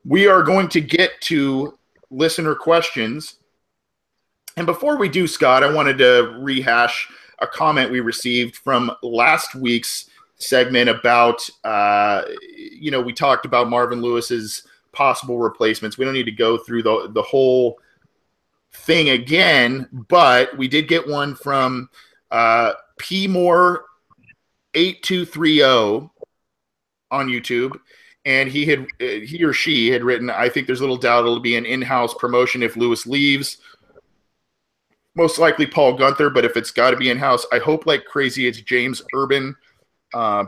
We are going to get to listener questions. And before we do, Scott, I wanted to rehash a comment we received from last week's segment about, we talked about Marvin Lewis's possible replacements. We don't need to go through the whole thing again, but we did get one from PMore8230 on YouTube. And he or she had written, I think there's little doubt it'll be an in-house promotion if Lewis leaves. Most likely Paul Gunther, but if it's got to be in-house, I hope like crazy it's James Urban.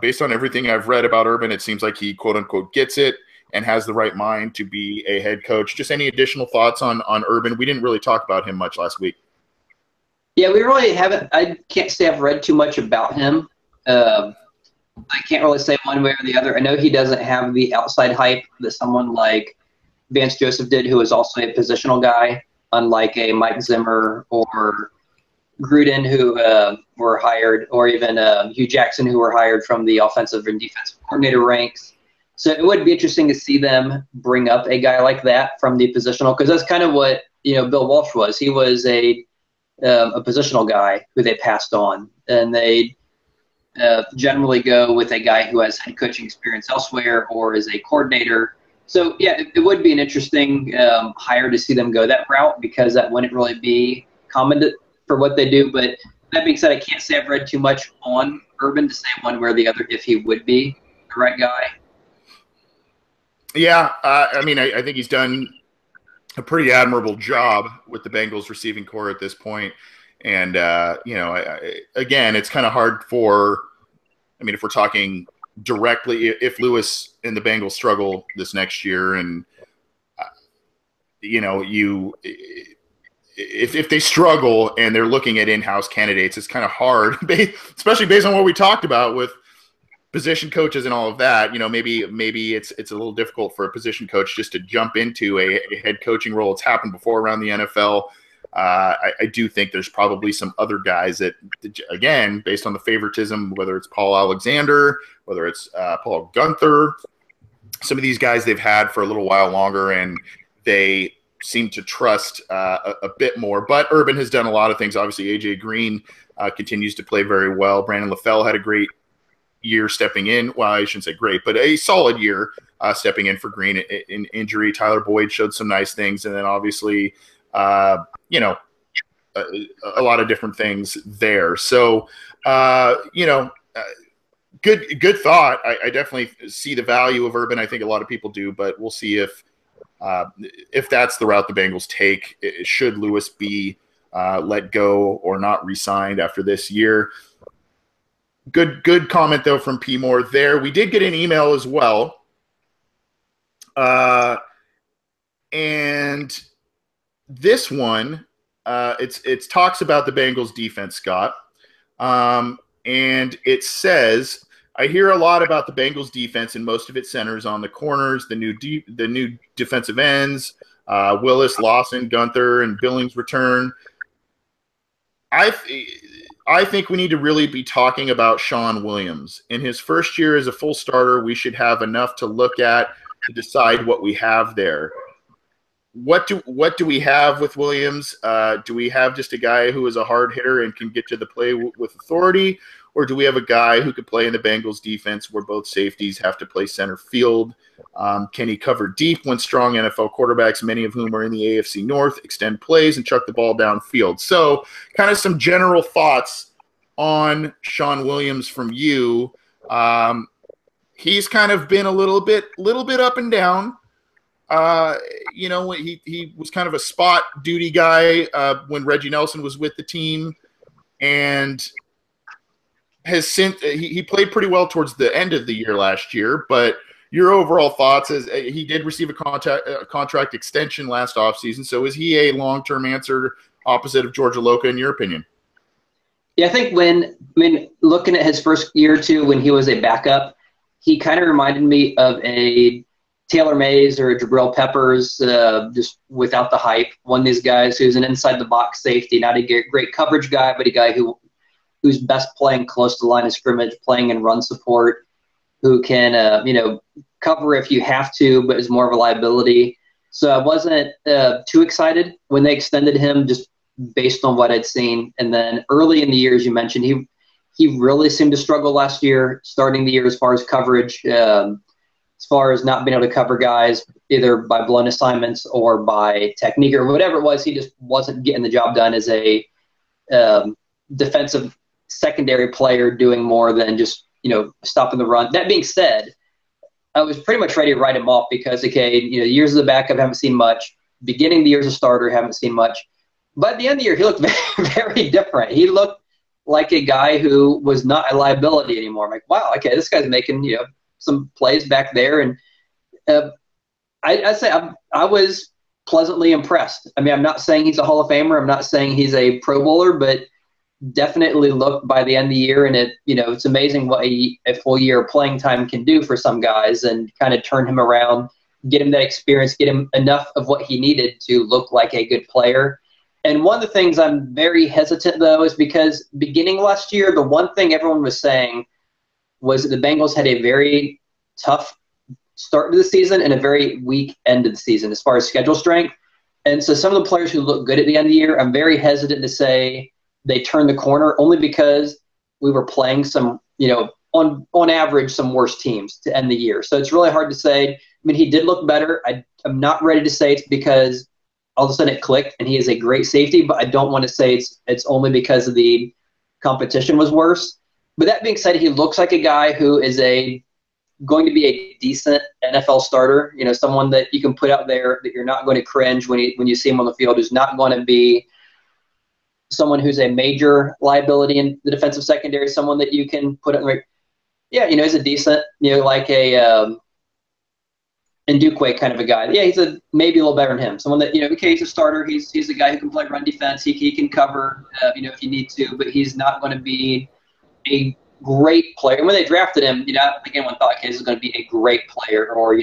Based on everything I've read about Urban, it seems like he quote-unquote gets it and has the right mind to be a head coach. Just any additional thoughts on Urban? We didn't really talk about him much last week. Yeah, we really haven't. I can't say I've read too much about him. I can't really say one way or the other. I know he doesn't have the outside hype that someone like Vance Joseph did, who is also a positional guy, unlike a Mike Zimmer or Gruden, who were hired, or even Hugh Jackson, who were hired from the offensive and defensive coordinator ranks. So it would be interesting to see them bring up a guy like that from the positional, because that's kind of what Bill Walsh was. He was a positional guy who they passed on, and they generally go with a guy who has head coaching experience elsewhere or is a coordinator. So, yeah, it would be an interesting hire to see them go that route, because that wouldn't really be common for what they do. But that being said, I can't say I've read too much on Urban to say one way or the other if he would be the right guy. Yeah, I think he's done a pretty admirable job with the Bengals receiving core at this point. And, again, it's kind of hard if we're talking directly, if Lewis and the Bengals struggle this next year and, if they struggle and they're looking at in-house candidates, it's kind of hard, especially based on what we talked about with position coaches and all of that. Maybe it's a little difficult for a position coach just to jump into a head coaching role. It's happened before around the NFL. I do think there's probably some other guys that, again, based on the favoritism, whether it's Paul Alexander, whether it's Paul Gunther, some of these guys they've had for a little while longer, and they seem to trust a bit more. But Urban has done a lot of things. Obviously, A.J. Green continues to play very well. Brandon LaFell had a great year stepping in. Well, I shouldn't say great, but a solid year stepping in for Green in injury. Tyler Boyd showed some nice things, and then obviously – a lot of different things there. So, good thought. I definitely see the value of Urban. I think a lot of people do, but we'll see if that's the route the Bengals take. Should Lewis be let go or not re-signed after this year? Good comment though from P. Moore there. We did get an email as well. And this one, it talks about the Bengals defense, Scott. And it says, I hear a lot about the Bengals defense, and most of it centers on the corners, the new defensive ends, Willis, Lawson, Gunther, and Billings return. I think we need to really be talking about Shawn Williams. In his first year as a full starter, we should have enough to look at to decide what we have there. What do we have with Williams? Do we have just a guy who is a hard hitter and can get to the play with authority? Or do we have a guy who could play in the Bengals defense where both safeties have to play center field? Can he cover deep when strong NFL quarterbacks, many of whom are in the AFC North, extend plays and chuck the ball downfield? So kind of some general thoughts on Shawn Williams from you. He's kind of been a little bit up and down. He was kind of a spot duty guy when Reggie Nelson was with the team, and has since he played pretty well towards the end of the year last year. But your overall thoughts is he did receive a contract extension last offseason. So is he a long-term answer opposite of George Aloka in your opinion? Yeah, I think looking at his first year or two when he was a backup, he kind of reminded me of a Taylor Mays or Jabril Peppers, just without the hype. One of these guys who's an inside-the-box safety, not a great coverage guy, but a guy who's best playing close to the line of scrimmage, playing in run support, who can, cover if you have to, but is more of a liability. So I wasn't too excited when they extended him, just based on what I'd seen. And then early in the year, as you mentioned, he really seemed to struggle last year, starting the year as far as coverage, as far as not being able to cover guys either by blown assignments or by technique or whatever it was. He just wasn't getting the job done as a defensive secondary player, doing more than just, stopping the run. That being said, I was pretty much ready to write him off because, okay, years of the backup, haven't seen much. Beginning the year as a starter, haven't seen much. But at the end of the year, he looked very, very different. He looked like a guy who was not a liability anymore. I'm like, wow, okay, this guy's making, some plays back there. And I'd say I was pleasantly impressed. I mean, I'm not saying he's a Hall of Famer. I'm not saying he's a Pro Bowler, but definitely looked by the end of the year. And it's amazing what a full year of playing time can do for some guys, and kind of turn him around, get him that experience, get him enough of what he needed to look like a good player. And one of the things I'm very hesitant, though, is because beginning last year, the one thing everyone was saying was that the Bengals had a very tough start to the season and a very weak end of the season as far as schedule strength. And so some of the players who look good at the end of the year, I'm very hesitant to say they turned the corner, only because we were playing some, on average, some worse teams to end the year. So it's really hard to say. I mean, he did look better. I'm not ready to say it's because all of a sudden it clicked and he is a great safety, but I don't want to say it's only because of the competition was worse. But that being said, he looks like a guy who is going to be a decent NFL starter, someone that you can put out there that you're not going to cringe when you see him on the field, who's not going to be someone who's a major liability in the defensive secondary, someone that you can put in, he's a decent, like a Ndukwe kind of a guy. Yeah, he's maybe a little better than him. Someone that, okay, he's a starter. He's a guy who can play run defense. He can cover, if you need to, but he's not going to be a great player. And when they drafted him, I don't think anyone thought, okay, this is going to be a great player, or,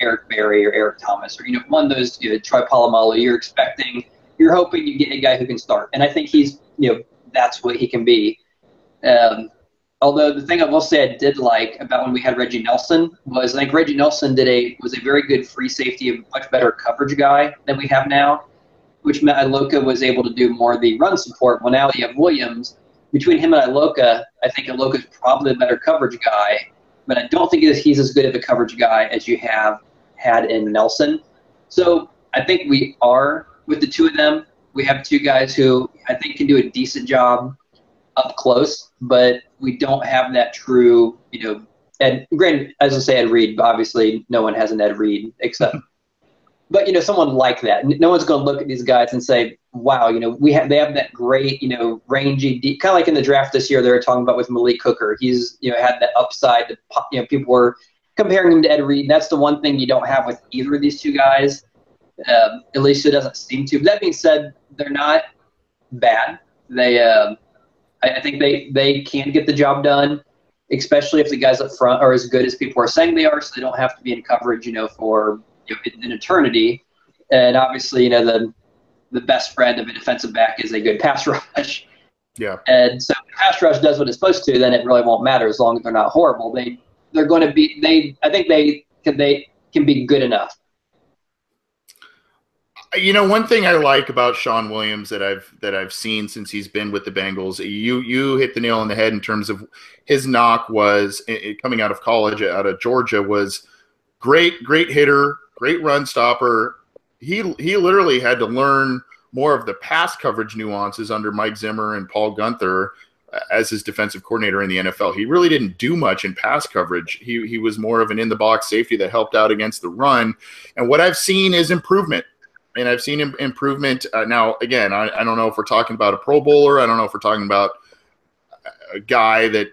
Eric Berry or Eric Thomas, or, one of those, Troy Polamalu. You're hoping you get a guy who can start. And I think he's, that's what he can be. Although the thing I will say I did like about when we had Reggie Nelson was, I think Reggie Nelson was a very good free safety, a much better coverage guy than we have now, which meant Iloka was able to do more of the run support. Well, now you have Williams. Between him and Iloka, I think Iloka's probably a better coverage guy, but I don't think he's as good of a coverage guy as you have had in Nelson. So I think we are, with the two of them, we have two guys who I think can do a decent job up close, but we don't have that true, Ed, granted, as I say, Ed Reed, but obviously no one has an Ed Reed except, but, someone like that. No one's going to look at these guys and say, wow, they have that great, rangy, deep, kind of like in the draft this year, they were talking about with Malik Hooker. He's, had that upside, people were comparing him to Ed Reed. That's the one thing you don't have with either of these two guys. At least it doesn't seem to. But that being said, they're not bad. I think they can get the job done, especially if the guys up front are as good as people are saying they are, so they don't have to be in coverage, for an eternity. And obviously, the best friend of a defensive back is a good pass rush. Yeah. And so if the pass rush does what it's supposed to, then it really won't matter as long as they're not horrible. They're going to be. I think they can be good enough. One thing I like about Shawn Williams that I've seen since he's been with the Bengals, you hit the nail on the head in terms of his knock was coming out of college, out of Georgia, was great hitter, great run stopper. He literally had to learn more of the pass coverage nuances under Mike Zimmer and Paul Gunther as his defensive coordinator in the NFL. He really didn't do much in pass coverage. He was more of an in-the-box safety that helped out against the run. And what I've seen is improvement. And I've seen improvement. Now, again, I don't know if we're talking about a Pro Bowler. I don't know if we're talking about a guy that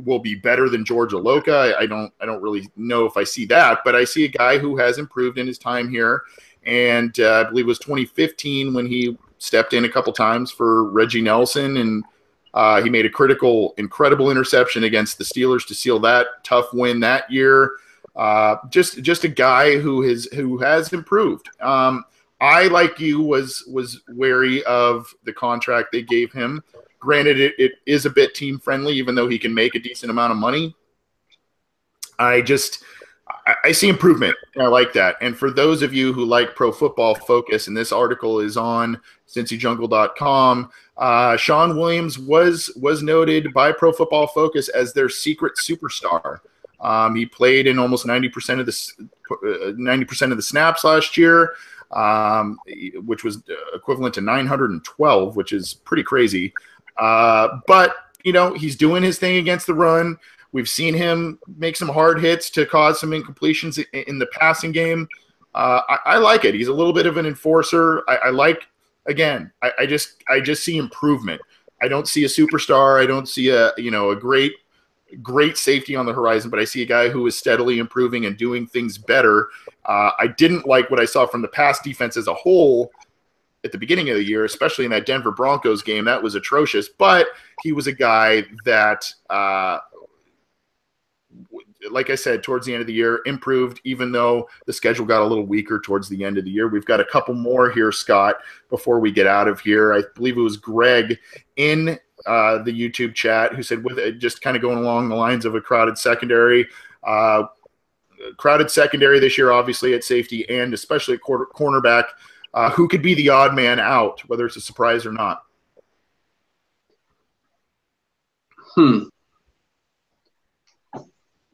will be better than George Iloka. I don't really know if I see that, but I see a guy who has improved in his time here. And I believe it was 2015 when he stepped in a couple times for Reggie Nelson, and he made a incredible interception against the Steelers to seal that tough win that year. Just a guy who has improved. I, like you, was wary of the contract they gave him. Granted, it is a bit team friendly, even though he can make a decent amount of money. I I see improvement, and I like that. And for those of you who like Pro Football Focus, and this article is on CincyJungle.com, Shawn Williams was noted by Pro Football Focus as their secret superstar. He played in almost 90% of the snaps last year, which was equivalent to 912, which is pretty crazy. But he's doing his thing against the run. We've seen him make some hard hits to cause some incompletions in the passing game. I like it. He's a little bit of an enforcer. I just see improvement. I don't see a superstar. I don't see a great safety on the horizon, but I see a guy who is steadily improving and doing things better. I didn't like what I saw from the pass defense as a whole at the beginning of the year, especially in that Denver Broncos game. That was atrocious, but he was a guy that, like I said, towards the end of the year, improved, even though the schedule got a little weaker towards the end of the year. We've got a couple more here, Scott, before we get out of here. I believe it was Greg in the YouTube chat who said, with it, just kind of going along the lines of a crowded secondary. Crowded secondary this year, obviously, at safety and especially at cornerback. Who could be the odd man out, whether it's a surprise or not?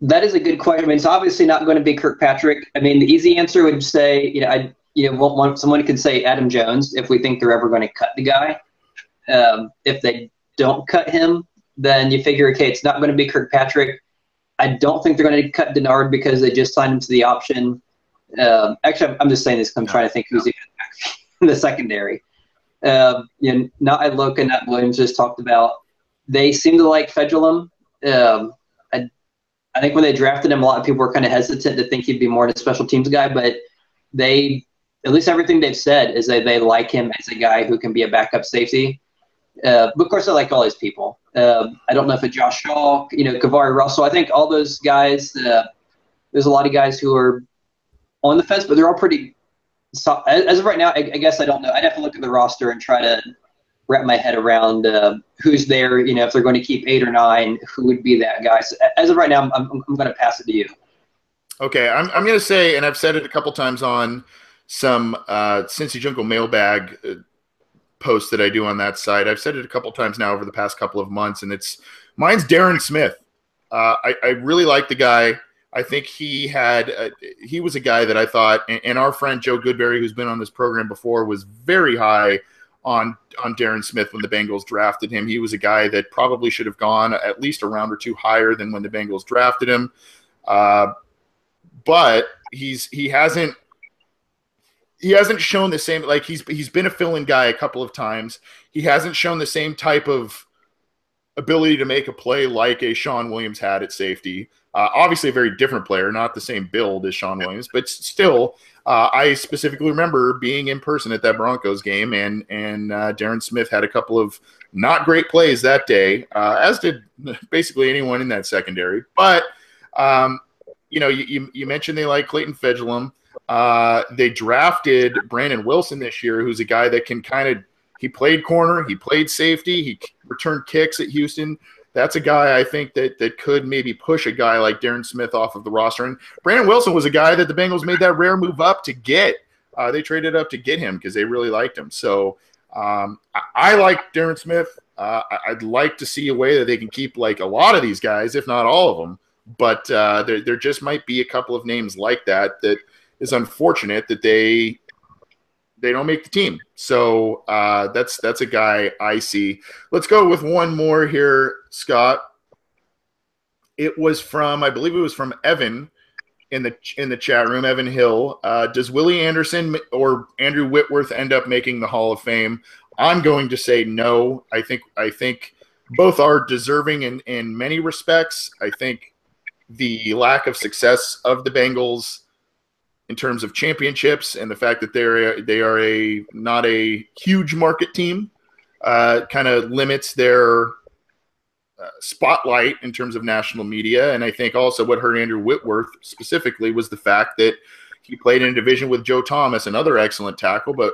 That is a good question. I mean, it's obviously not going to be Kirkpatrick. I mean, the easy answer would say, someone could say Adam Jones if we think they're ever going to cut the guy. If they don't cut him, then you figure, okay, it's not going to be Kirkpatrick. I don't think they're going to cut Denard because they just signed him to the option. Actually, I'm just saying this because I'm trying to think who's even in the secondary. Not Iloka, not Williams just talked about. They seem to like Fedulum. I think when they drafted him, a lot of people were kind of hesitant to think he'd be more of a special teams guy, but at least everything they've said is that they like him as a guy who can be a backup safety. But of course, I like all these people. I don't know if it's Josh Shaw, Kavari Russell. I think all those guys, there's a lot of guys who are on the fence, but they're all pretty – as of right now, I guess I don't know. I'd have to look at the roster and try to wrap my head around who's there. If they're going to keep 8 or 9, who would be that guy? So as of right now, I'm going to pass it to you. Okay, I'm going to say, and I've said it a couple times on some Cincy Jungle mailbag posts that I do on that site. I've said it a couple times now over the past couple of months, and mine's Darren Smith. I really like the guy. I think he was a guy that I thought, and our friend Joe Goodberry, who's been on this program before, was very high on Darren Smith when the Bengals drafted him. He was a guy that probably should have gone at least a round or two higher than when the Bengals drafted him. But he hasn't shown the same, like he's been a fill-in guy a couple of times. He hasn't shown the same type of ability to make a play like a Shawn Williams had at safety. Obviously a very different player, not the same build as Shawn Williams, but still, I specifically remember being in person at that Broncos game, and Darren Smith had a couple of not great plays that day, as did basically anyone in that secondary. But you mentioned they like Clayton Fedulum. They drafted Brandon Wilson this year, who's a guy that can he played corner, he played safety, he returned kicks at Houston. That's a guy I think that could maybe push a guy like Darren Smith off of the roster. And Brandon Wilson was a guy that the Bengals made that rare move up to get. They traded up to get him because they really liked him. So I like Darren Smith. I'd like to see a way that they can keep like a lot of these guys, if not all of them. But there just might be a couple of names like that is unfortunate that they don't make the team. So that's a guy I see. Let's go with one more here, Scott. I believe it was from Evan in the chat room, Evan Hill. Does Willie Anderson or Andrew Whitworth end up making the Hall of Fame? I'm going to say no. I think both are deserving in many respects. I think the lack of success of the Bengals in terms of championships and the fact that they are not a huge market team kind of limits their spotlight in terms of national media. And I think also what hurt Andrew Whitworth specifically was the fact that he played in a division with Joe Thomas, another excellent tackle, but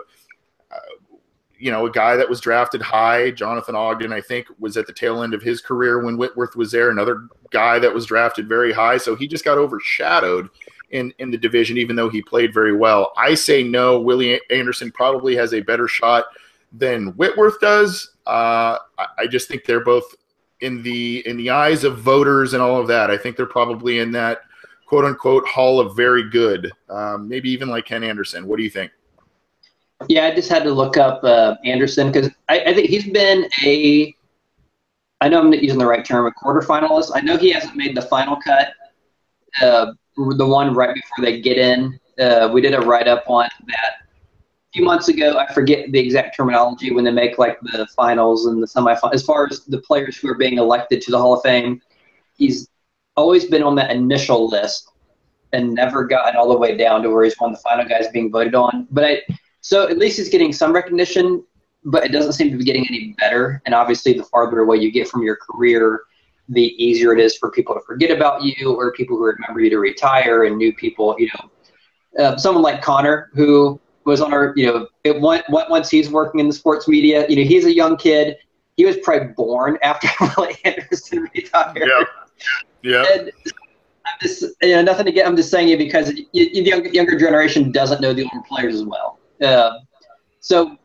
a guy that was drafted high. Jonathan Ogden, I think, was at the tail end of his career when Whitworth was there, another guy that was drafted very high. So he just got overshadowed in the division, even though he played very well. I say no. Willie Anderson probably has a better shot than Whitworth does. I just think they're both in the eyes of voters and all of that. I think they're probably in that quote unquote hall of very good, maybe even like Ken Anderson. What do you think? Yeah, I just had to look up Anderson because I think he's been I know I'm not using the right term, a quarterfinalist. I know he hasn't made the final cut, the one right before they get in. We did a write-up on that a few months ago. I forget the exact terminology when they make like the finals and the semifinals. As far as the players who are being elected to the Hall of Fame, he's always been on that initial list and never gotten all the way down to where he's one of the final guys being voted on. So at least he's getting some recognition, but it doesn't seem to be getting any better. And obviously, the farther away you get from your career, the easier it is for people to forget about you, or people who remember you to retire, and new people. Someone like Connor, who was on our, once he's working in the sports media, he's a young kid. He was probably born after Willie Anderson retired. Yeah. And I'm just, nothing to get. I'm just saying it because the younger generation doesn't know the older players as well. So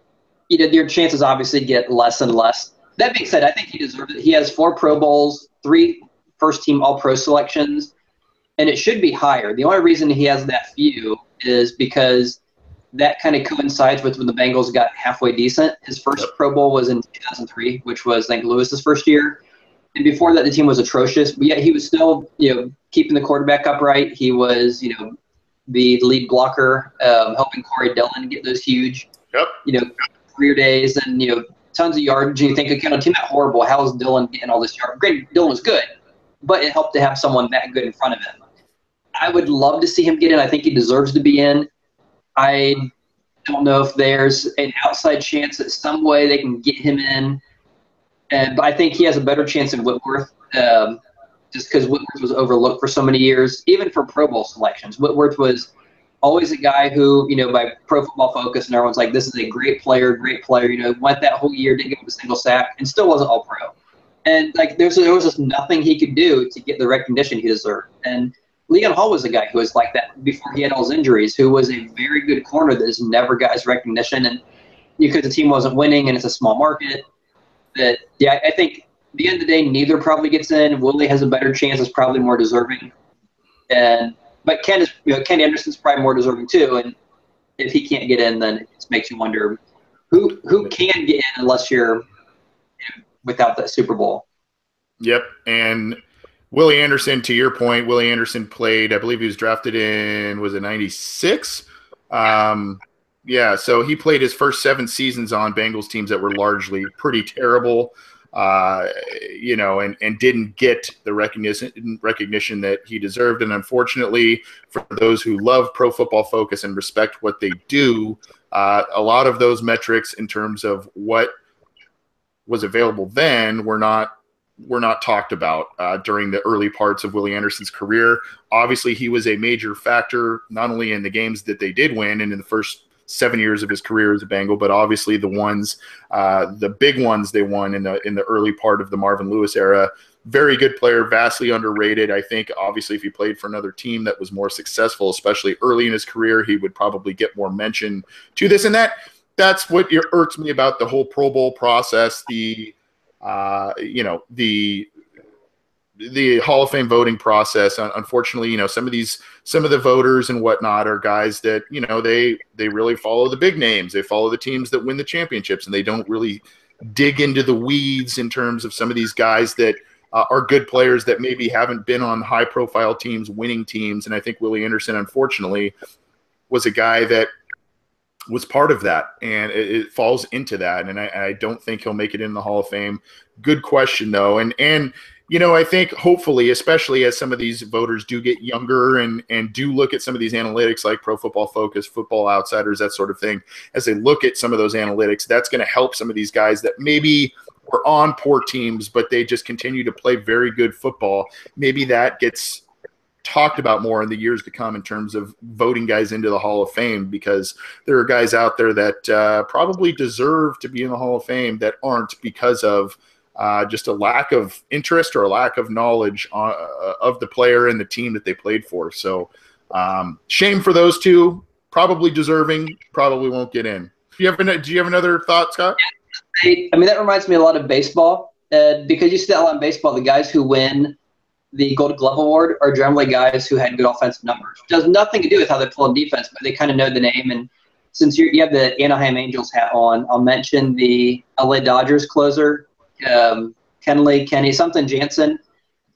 your chances obviously get less and less. That being said, I think he deserves it. He has 4 Pro Bowls, 3 first-team All-Pro selections, and it should be higher. The only reason he has that few is because that kind of coincides with when the Bengals got halfway decent. His first Pro Bowl was in 2003, which was, I think, Lewis's first year. And before that, the team was atrocious. But yet he was still, keeping the quarterback upright. He was, the lead blocker, helping Corey Dillon get those huge, career days and, tons of yards. You think, okay, on a team that horrible, how is Dillon getting all this yard? Great, Dillon was good, but it helped to have someone that good in front of him. I would love to see him get in. I think he deserves to be in. I don't know if there's an outside chance that some way they can get him in. But I think he has a better chance than Whitworth, just because Whitworth was overlooked for so many years, even for Pro Bowl selections. Whitworth was always a guy who, by Pro Football Focus, and everyone's like, this is a great player, went that whole year, didn't give up a single sack, and still wasn't All-Pro. And, there was just nothing he could do to get the recognition he deserved. And Leon Hall was a guy who was like that before he had all his injuries, who was a very good corner that just never got his recognition. And because the team wasn't winning and it's a small market, I think at the end of the day, neither probably gets in. Willie has a better chance, is probably more deserving. But Ken Anderson's probably more deserving too. And if he can't get in, then it just makes you wonder who can get in unless you're without that Super Bowl. Yep. And Willie Anderson, to your point, Willie Anderson played, I believe he was drafted in, was it 96? Yeah, so he played his first 7 seasons on Bengals teams that were largely pretty terrible, and didn't get the recognition that he deserved. And unfortunately, for those who love Pro Football Focus and respect what they do, a lot of those metrics in terms of what was available then were not talked about during the early parts of Willie Anderson's career. Obviously, he was a major factor, not only in the games that they did win and in the first 7 years of his career as a Bengal, but obviously the big ones they won in the early part of the Marvin Lewis era. Very good player, vastly underrated. I think obviously if he played for another team that was more successful, especially early in his career, he would probably get more mention to this. And that's what irks me about the whole Pro Bowl process, the Hall of Fame voting process. Unfortunately, some of the voters and whatnot are guys that, they really follow the big names. They follow the teams that win the championships, and they don't really dig into the weeds in terms of some of these guys that are good players that maybe haven't been on high profile teams, winning teams. And I think Willie Anderson, unfortunately, was a guy that was part of that, and it falls into that. And I don't think he'll make it in the Hall of Fame. Good question though. And I think hopefully, especially as some of these voters do get younger and do look at some of these analytics like Pro Football Focus, Football Outsiders, that sort of thing, as they look at some of those analytics, that's going to help some of these guys that maybe were on poor teams, but they just continue to play very good football. Maybe that gets talked about more in the years to come in terms of voting guys into the Hall of Fame, because there are guys out there that probably deserve to be in the Hall of Fame that aren't because of just a lack of interest or a lack of knowledge of the player and the team that they played for. So Shame for those two. Probably deserving. Probably won't get in. Do you have another thought, Scott? I mean, that reminds me a lot of baseball. Because you see that a lot in baseball, the guys who win the Gold Glove Award are generally guys who had good offensive numbers. It has nothing to do with how they play on defense, but they kind of know the name. And since you have the Anaheim Angels hat on, I'll mention the LA Dodgers closer, Kenny something Jansen,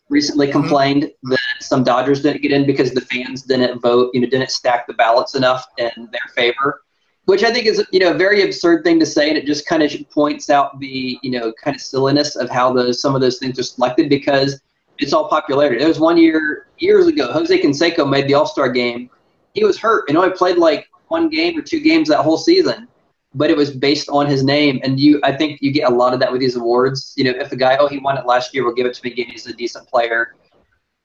recently complained that some Dodgers didn't get in because the fans didn't vote, didn't stack the ballots enough in their favor, which I think is, a very absurd thing to say. And it just kind of points out the, kind of silliness of how some of those things are selected, because it's all popularity. There was one year, years ago, Jose Canseco made the All-Star game. He was hurt and only played like one game or two games that whole season, but it was based on his name. And I think you get a lot of that with these awards. If a guy, he won it last year, we'll give it to him again. He's a decent player.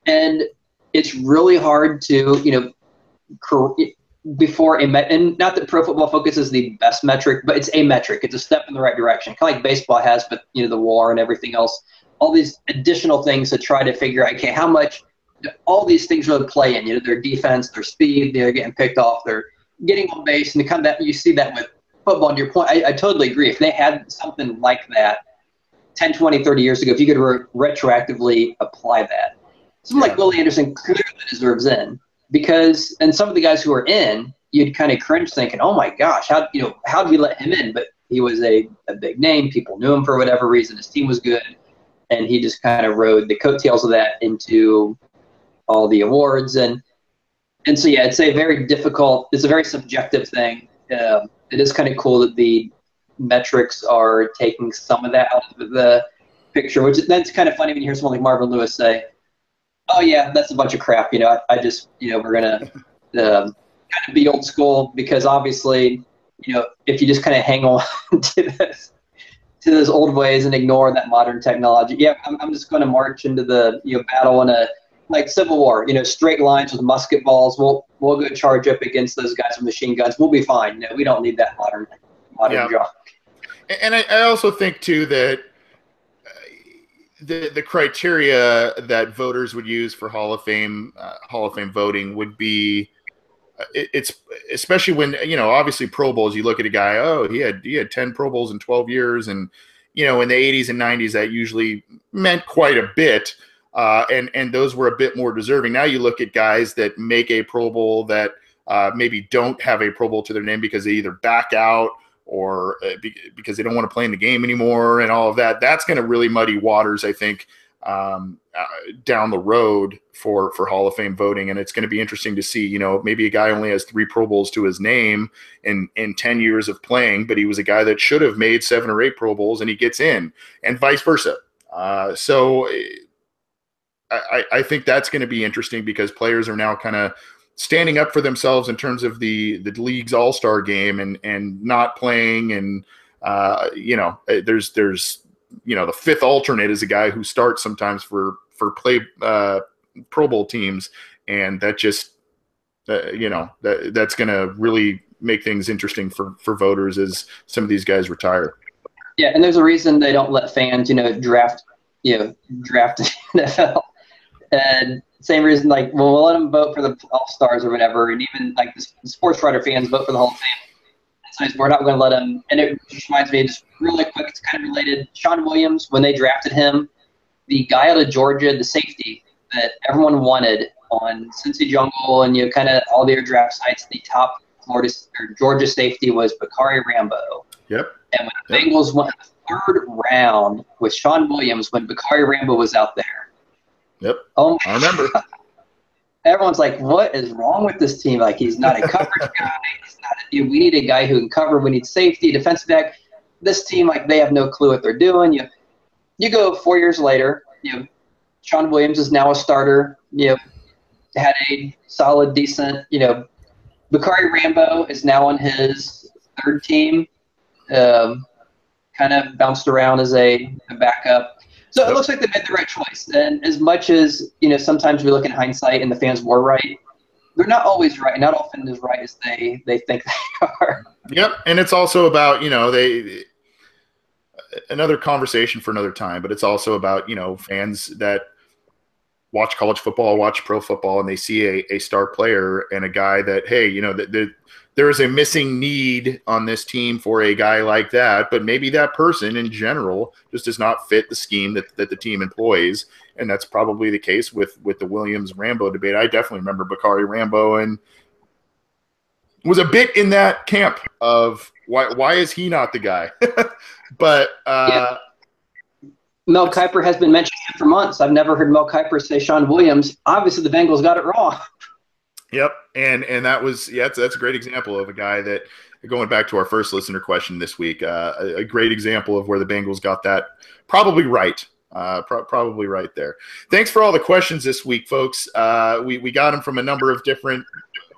And it's really hard to, before and not that Pro Football Focus is the best metric, but it's a metric. It's a step in the right direction, kind of like baseball has, but the WAR and everything else, all these additional things to try to figure out, okay, how much all these things really play in, their defense, their speed, they're getting picked off, they're getting on base, and the kind of that you see that with football. And to your point, I totally agree. If they had something like that 10, 20, 30 years ago, if you could retroactively apply that, someone like Willie Anderson clearly deserves in. Because, and some of the guys who are in, you'd kind of cringe thinking, oh my gosh, how did we let him in? But he was a big name. People knew him for whatever reason. His team was good. And he just kind of rode the coattails of that into all the awards. And so, yeah, it's a very subjective thing. It is kind of cool that the metrics are taking some of that out of the picture, which that's kind of funny when you hear someone like Marvin Lewis say, oh yeah, that's a bunch of crap. I just, we're going to kind of be old school, because obviously, if you just kind of hang on to those old ways and ignore that modern technology, yeah, I'm just going to march into the, battle in a, like Civil War, straight lines with musket balls. We'll go charge up against those guys with machine guns. We'll be fine. We don't need that modern junk. And I also think too that the criteria that voters would use for Hall of Fame voting would be, it's especially when, obviously Pro Bowls, you look at a guy, he had 10 Pro Bowls in 12 years. And, in the 80s and 90s, that usually meant quite a bit. And those were a bit more deserving. Now you look at guys that make a Pro Bowl that maybe don't have a Pro Bowl to their name because they either back out or because they don't want to play in the game anymore and all of that. That's going to really muddy waters, I think, down the road for Hall of Fame voting. And it's going to be interesting to see, maybe a guy only has 3 Pro Bowls to his name in 10 years of playing, but he was a guy that should have made 7 or 8 Pro Bowls and he gets in, and vice versa. So I think that's going to be interesting, because players are now kind of standing up for themselves in terms of the league's all-star game and not playing. And, there's the fifth alternate is a guy who starts sometimes for Pro Bowl teams. And that just, that's going to really make things interesting for voters as some of these guys retire. Yeah. And there's a reason they don't let fans, draft the NFL. And same reason, like, we'll let them vote for the All-Stars or whatever, and even like the sports writer fans vote for the Hall of Fame. So we're not going to let them. And it just reminds me, just really quick, it's kind of related. Shawn Williams, when they drafted him, the guy out of Georgia, the safety that everyone wanted on Cincy Jungle and kind of all their draft sites, the top Georgia safety was Bakari Rambo. Yep. And when the Bengals went the 3rd round with Shawn Williams, when Bakari Rambo was out there. Yep. Oh, I remember. Everyone's like, what is wrong with this team? Like, he's not a coverage guy. We need a guy who can cover. We need safety, defensive back. This team, like, they have no clue what they're doing. You go 4 years later, Shawn Williams is now a starter, had a solid, decent, Bakari Rambo is now on his 3rd team, kind of bounced around as a backup. So it looks like they made the right choice. And as much as, sometimes we look in hindsight and the fans were right, they're not always right, not often as right as they think they are. Yep. And it's also about, another conversation for another time, but it's also about, fans that watch college football, watch pro football, and they see a star player and a guy that, hey, you know, there is a missing need on this team for a guy like that, but maybe that person in general just does not fit the scheme that the team employs. And that's probably the case with the Williams-Rambo debate. I definitely remember Bakari Rambo and was a bit in that camp of why is he not the guy? But yeah. Mel Kiper has been mentioning it for months. I've never heard Mel Kiper say Shawn Williams. Obviously, the Bengals got it wrong. Yep, and that was that's a great example of a guy that, going back to our first listener question this week, a great example of where the Bengals got that probably right. Probably right there. Thanks for all the questions this week, folks. We got them from a number of different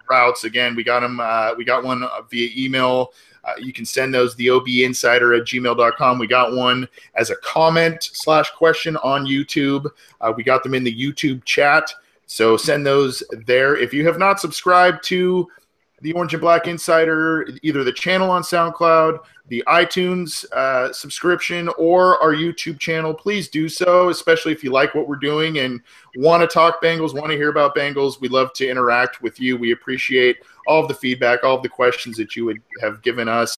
routes. Again, we got them. We got one via email. You can send those theobinsider@gmail.com. We got one as a comment/question on YouTube. We got them in the YouTube chat. So send those there. If you have not subscribed to the Orange and Black Insider, either the channel on SoundCloud, the iTunes subscription, or our YouTube channel, please do so, especially if you like what we're doing and want to talk Bengals, want to hear about Bengals. We love to interact with you. We appreciate all of the feedback, all of the questions that you would have given us.